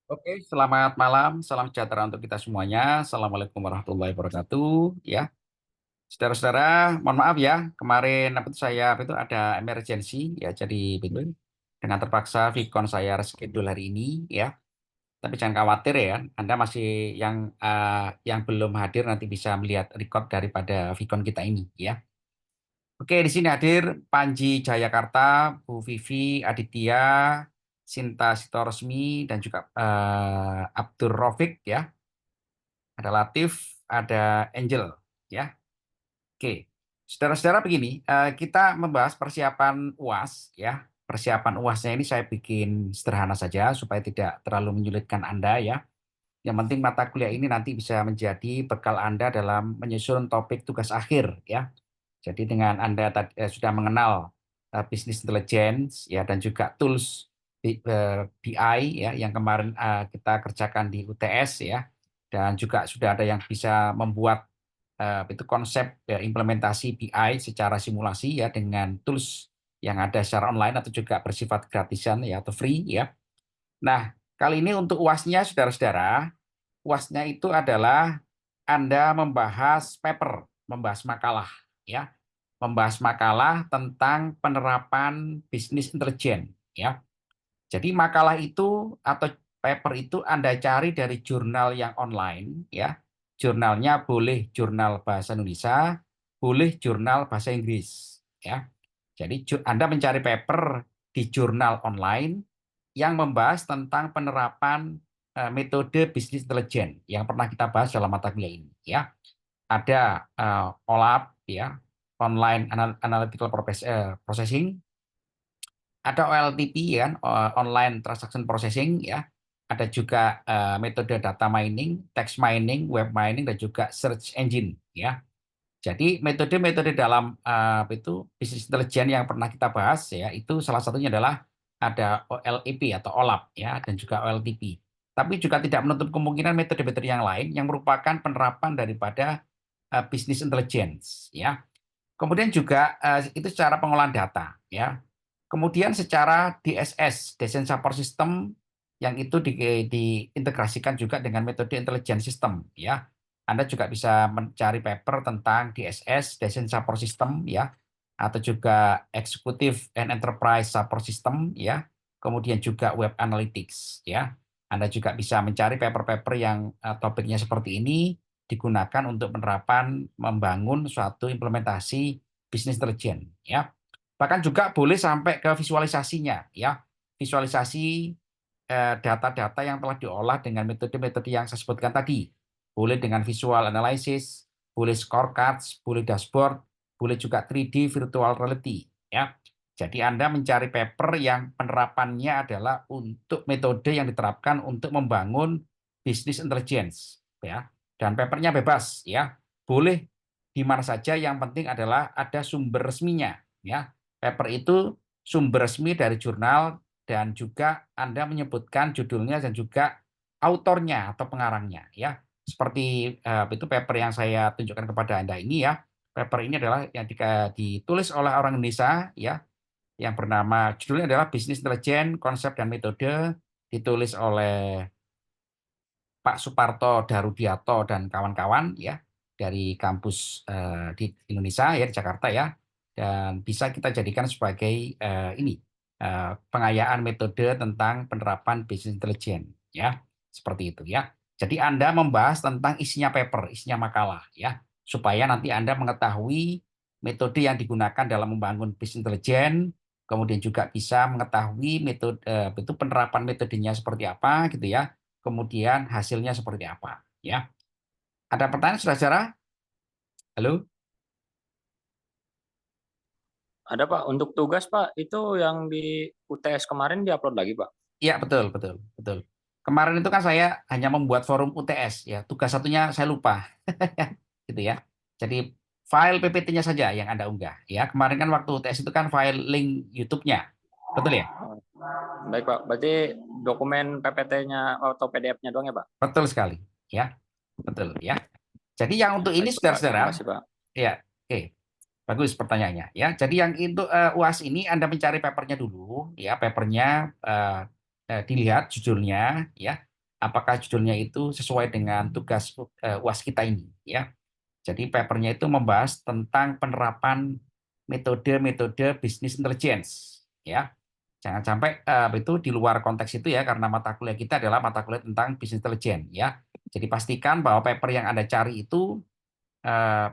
Oke, selamat malam, salam sejahtera untuk kita semuanya. Assalamualaikum warahmatullahi wabarakatuh. Ya, saudara-saudara, mohon maaf ya, kemarin apa itu ada emergency ya, jadi betul dengan terpaksa Vicon saya reschedule hari ini ya. Tapi jangan khawatir ya, Anda masih yang belum hadir nanti bisa melihat record daripada Vicon kita ini ya. Oke, di sini hadir Panji Jayakarta, Bu Vivi Aditya, Sinta Sitorosmi, dan juga Abdur Rafiq ya. Ada Latif, ada Angel ya. Oke, saudara-saudara begini, kita membahas persiapan UAS ya. Persiapan UASnya ini saya bikin sederhana saja supaya tidak terlalu menyulitkan Anda ya. Yang penting mata kuliah ini nanti bisa menjadi bekal Anda dalam menyusun topik tugas akhir ya. Jadi dengan Anda sudah mengenal business intelligence ya dan juga tools BI ya yang kemarin kita kerjakan di UTS ya, dan juga sudah ada yang bisa membuat itu konsep ya, implementasi BI secara simulasi ya dengan tools yang ada secara online atau juga bersifat gratisan ya atau free ya. Nah, kali ini untuk UAS-nya saudara-saudara, UAS-nya itu adalah Anda membahas paper, membahas makalah ya, membahas makalah tentang penerapan bisnis intelijen ya. Jadi makalah itu atau paper itu Anda cari dari jurnal yang online ya. Jurnalnya boleh jurnal bahasa Indonesia, boleh jurnal bahasa Inggris ya. Jadi Anda mencari paper di jurnal online yang membahas tentang penerapan metode bisnis intelijen yang pernah kita bahas dalam mata kuliah ini ya. Ada OLAP ya, online analytical processing, ada OLTP ya, online transaction processing ya. Ada juga metode data mining, text mining, web mining, dan juga search engine ya. Jadi metode-metode dalam itu bisnis intelijen yang pernah kita bahas ya, itu salah satunya adalah ada OLEP atau OLAP ya, dan juga OLTP. Tapi juga tidak menutup kemungkinan metode-metode yang lain yang merupakan penerapan daripada bisnis intelligence ya. Kemudian juga itu secara pengolahan data ya. Kemudian secara DSS, Design Support System, yang itu diintegrasikan juga dengan metode intelligent system ya. Anda juga bisa mencari paper tentang DSS, Design Support System ya, atau juga Executive and Enterprise Support System ya. Kemudian juga Web Analytics ya. Anda juga bisa mencari paper-paper yang topiknya seperti ini digunakan untuk penerapan membangun suatu implementasi bisnis intelijen ya. Bahkan juga boleh sampai ke visualisasinya ya. Visualisasi data-data yang telah diolah dengan metode-metode yang saya sebutkan tadi. Boleh dengan visual analysis, boleh scorecards, boleh dashboard, boleh juga 3D virtual reality ya. Jadi Anda mencari paper yang penerapannya adalah untuk metode yang diterapkan untuk membangun bisnis intelligence ya. Dan papernya bebas ya. Boleh di mana saja, yang penting adalah ada sumber resminya ya. Paper itu sumber resmi dari jurnal dan juga Anda menyebutkan judulnya dan juga autornya atau pengarangnya ya. Seperti itu paper yang saya tunjukkan kepada Anda ini ya. Paper ini adalah yang ditulis oleh orang Indonesia ya, yang bernama, judulnya adalah Bisnis Intelijen, Konsep dan Metode, ditulis oleh Pak Suparto Darudiato dan kawan-kawan ya, dari kampus di Indonesia ya, di Jakarta ya, dan bisa kita jadikan sebagai pengayaan metode tentang penerapan bisnis intelijen ya, seperti itu ya. Jadi Anda membahas tentang isinya paper, isinya makalah ya, supaya nanti Anda mengetahui metode yang digunakan dalam membangun bisnis intelijen, kemudian juga bisa mengetahui metode itu penerapan metodenya seperti apa gitu ya, kemudian hasilnya seperti apa ya. Ada pertanyaan saudara-saudara? Halo? Ada Pak, untuk tugas Pak, itu yang di UTS kemarin diupload lagi Pak. Iya, betul, betul, betul. Kemarin itu kan saya hanya membuat forum UTS ya. Tugas satunya saya lupa. Gitu ya. Jadi file PPT-nya saja yang Anda unggah ya. Kemarin kan waktu UTS itu kan file link YouTube-nya. Betul ya? Baik Pak, berarti dokumen PPT-nya atau PDF-nya doang ya Pak? Betul sekali ya. Betul ya. Jadi yang untuk ini Baik Pak, terima saudara-saudara, kasih Pak. ya, oke. Bagus pertanyaannya ya. Jadi yang itu UAS ini Anda mencari papernya dulu ya, papernya dilihat judulnya ya. apakah judulnya itu sesuai dengan tugas UAS kita ini, ya. Jadi papernya itu membahas tentang penerapan metode-metode bisnis intelligence, ya. Jangan sampai itu di luar konteks itu ya, karena mata kuliah kita adalah mata kuliah tentang bisnis intelligence, ya. Jadi pastikan bahwa paper yang Anda cari itu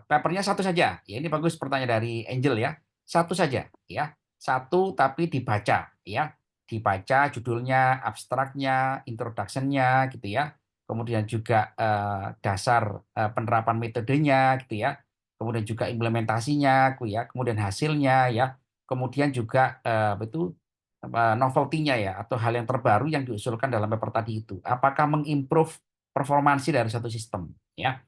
papernya satu saja. Ya, ini bagus pertanyaan dari Angel ya. Satu saja, ya. Satu tapi dibaca, ya. Dibaca judulnya, abstraknya, introduction-nya, gitu ya. Kemudian juga dasar penerapan metodenya, gitu ya. Kemudian juga implementasinya, gitu ya. Kemudian hasilnya, ya. Kemudian juga itu novelty-nya ya, atau hal yang terbaru yang diusulkan dalam paper tadi itu. Apakah mengimprove performansi dari satu sistem, ya.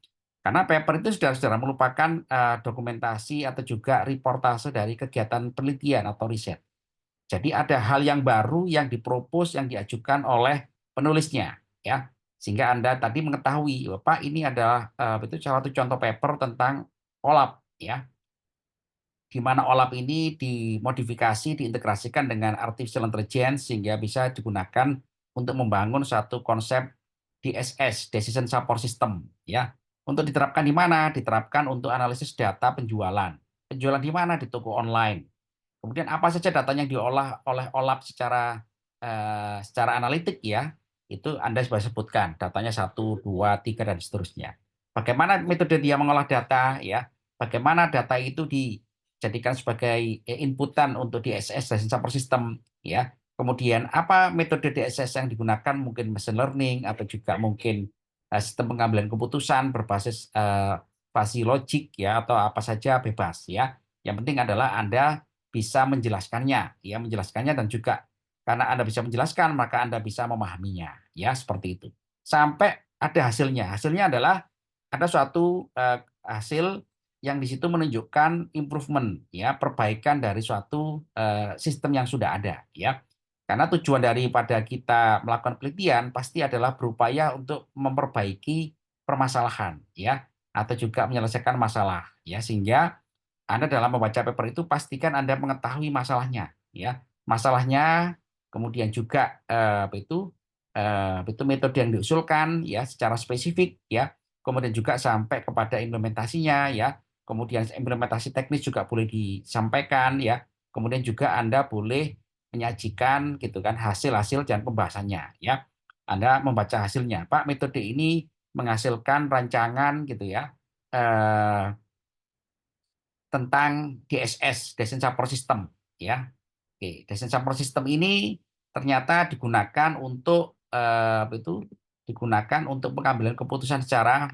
Karena paper itu sudah merupakan dokumentasi atau juga reportase dari kegiatan penelitian atau riset. Jadi ada hal yang baru yang dipropos, yang diajukan oleh penulisnya, ya. Sehingga Anda tadi mengetahui, Pak, ini adalah itu salah satu contoh paper tentang OLAP, ya, di mana OLAP ini dimodifikasi, diintegrasikan dengan artificial intelligence sehingga bisa digunakan untuk membangun satu konsep DSS, Decision Support System, ya. Untuk diterapkan di mana? Diterapkan untuk analisis data penjualan. Penjualan di mana? Di toko online. Kemudian apa saja datanya yang diolah oleh OLAP secara analitik ya, itu Anda sudah sebutkan datanya satu, dua, tiga dan seterusnya. Bagaimana metode dia mengolah data ya? Bagaimana data itu dijadikan sebagai inputan untuk DSS Decision Support System ya? Kemudian apa metode DSS yang digunakan? Mungkin machine learning atau juga mungkin sistem pengambilan keputusan berbasis fuzzy logic ya, atau apa saja bebas ya. Yang penting adalah Anda bisa menjelaskannya, ya menjelaskannya dan juga karena Anda bisa menjelaskan maka Anda bisa memahaminya, ya seperti itu. Sampai ada hasilnya. Hasilnya adalah ada suatu hasil yang di situ menunjukkan improvement, ya perbaikan dari suatu sistem yang sudah ada, ya. Karena tujuan daripada kita melakukan penelitian pasti adalah berupaya untuk memperbaiki permasalahan, ya, atau juga menyelesaikan masalah, ya, sehingga anda dalam membaca paper itu pastikan Anda mengetahui masalahnya, ya. Masalahnya, kemudian juga itu metode yang diusulkan ya secara spesifik ya. Kemudian juga sampai kepada implementasinya ya. Kemudian implementasi teknis juga boleh disampaikan ya. Kemudian juga Anda boleh menyajikan gitu kan hasil-hasil dan pembahasannya ya. Anda membaca hasilnya, Pak, metode ini menghasilkan rancangan gitu ya. Eh, tentang DSS, Decision Support System, ya. Oke, Decision Support System ini ternyata digunakan untuk digunakan untuk pengambilan keputusan secara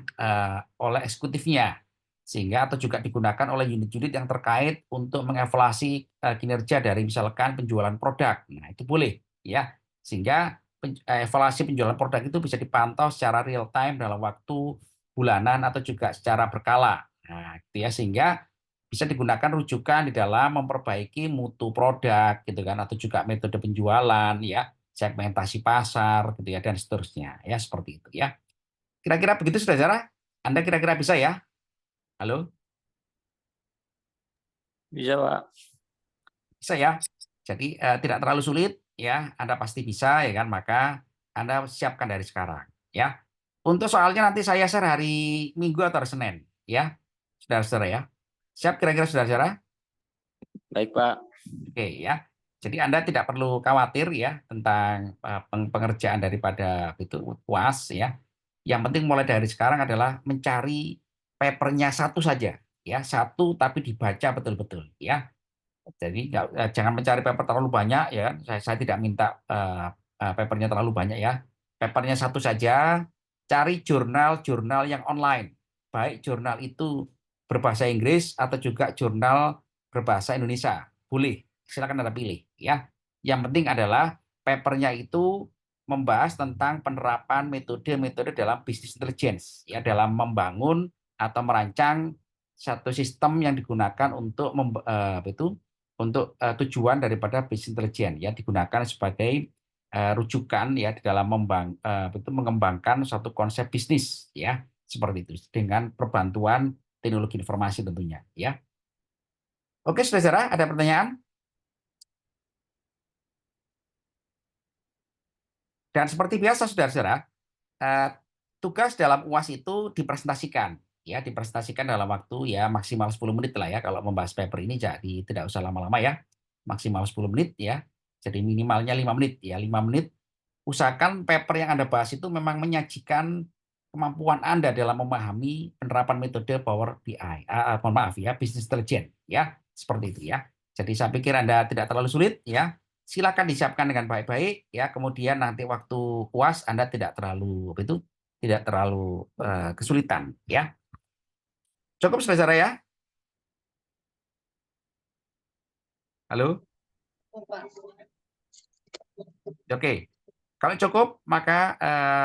oleh eksekutifnya, sehingga atau juga digunakan oleh unit-unit yang terkait untuk mengevaluasi kinerja dari misalkan penjualan produk. Nah, itu boleh, ya. Sehingga evaluasi penjualan produk itu bisa dipantau secara real time dalam waktu bulanan atau juga secara berkala. Nah, gitu ya, sehingga bisa digunakan rujukan di dalam memperbaiki mutu produk gitu kan, atau juga metode penjualan ya, segmentasi pasar gitu ya, dan seterusnya ya, seperti itu ya. Kira-kira begitu saudara, Anda kira-kira bisa ya? Halo, Bisa, Pak. bisa ya. Jadi tidak terlalu sulit ya, Anda pasti bisa ya kan, maka Anda siapkan dari sekarang ya. Untuk soalnya nanti saya share hari Minggu atau hari Senin ya, saudara-saudara ya. Siap kira-kira saudara-saudara? Baik, Pak. Oke ya. Jadi Anda tidak perlu khawatir ya tentang pengerjaan daripada itu UAS ya. Yang penting mulai dari sekarang adalah mencari papernya satu saja ya, satu tapi dibaca betul-betul ya. Jadi jangan mencari paper terlalu banyak ya. Saya tidak minta papernya terlalu banyak ya. Papernya satu saja. Cari jurnal-jurnal yang online. Baik jurnal itu berbahasa Inggris atau juga jurnal berbahasa Indonesia. Boleh, silakan Anda pilih ya. Yang penting adalah papernya itu membahas tentang penerapan metode-metode dalam bisnis intelligence ya, dalam membangun atau merancang satu sistem yang digunakan untuk itu untuk tujuan daripada bisnis intelijen ya, digunakan sebagai rujukan ya di dalam itu mengembangkan satu konsep bisnis ya, seperti itu dengan perbantuan teknologi informasi tentunya ya. Oke, saudara, ada pertanyaan? Dan seperti biasa saudara-saudara, eh, tugas dalam UAS itu dipresentasikan, ya dipresentasikan dalam waktu ya maksimal 10 menit lah ya. Kalau membahas paper ini jadi tidak usah lama-lama ya, maksimal 10 menit ya. Jadi minimalnya 5 menit ya, 5 menit. Usahakan paper yang Anda bahas itu memang menyajikan kemampuan Anda dalam memahami penerapan metode Power BI. Mohon maaf ya, Business Intelligence ya, seperti itu ya. Jadi saya pikir Anda tidak terlalu sulit ya. Silakan disiapkan dengan baik-baik ya. Kemudian nanti waktu UAS Anda tidak terlalu apa itu tidak terlalu kesulitan ya. Cukup saudara ya? Halo? Oke. Kalau cukup maka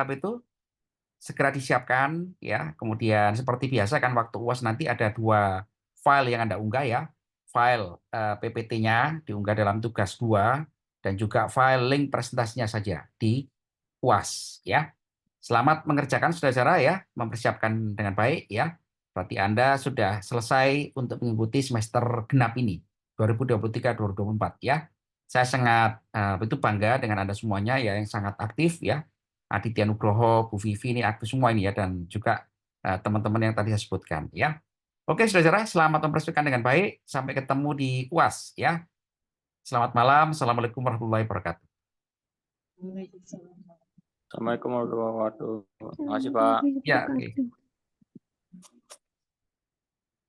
apa itu segera disiapkan ya. Kemudian seperti biasa kan waktu UAS nanti ada 2 file yang Anda unggah ya. File PPT-nya diunggah dalam tugas 2 dan juga file link presentasinya saja di UAS ya. Selamat mengerjakan saudara-saudara ya, mempersiapkan dengan baik ya. Berarti Anda sudah selesai untuk mengikuti semester genap ini 2023-2024 ya. Saya sangat itu bangga dengan Anda semuanya ya yang sangat aktif ya. Aditya Nugroho, Bu Vivi ini aktif semua ini ya dan juga teman-teman yang tadi saya sebutkan ya. Oke saudara, selamat mempersiapkan dengan baik. Sampai ketemu di UAS ya. Selamat malam. Assalamualaikum warahmatullahi wabarakatuh. Assalamualaikum warahmatullahi wabarakatuh. Terima kasih Pak. Ya, oke.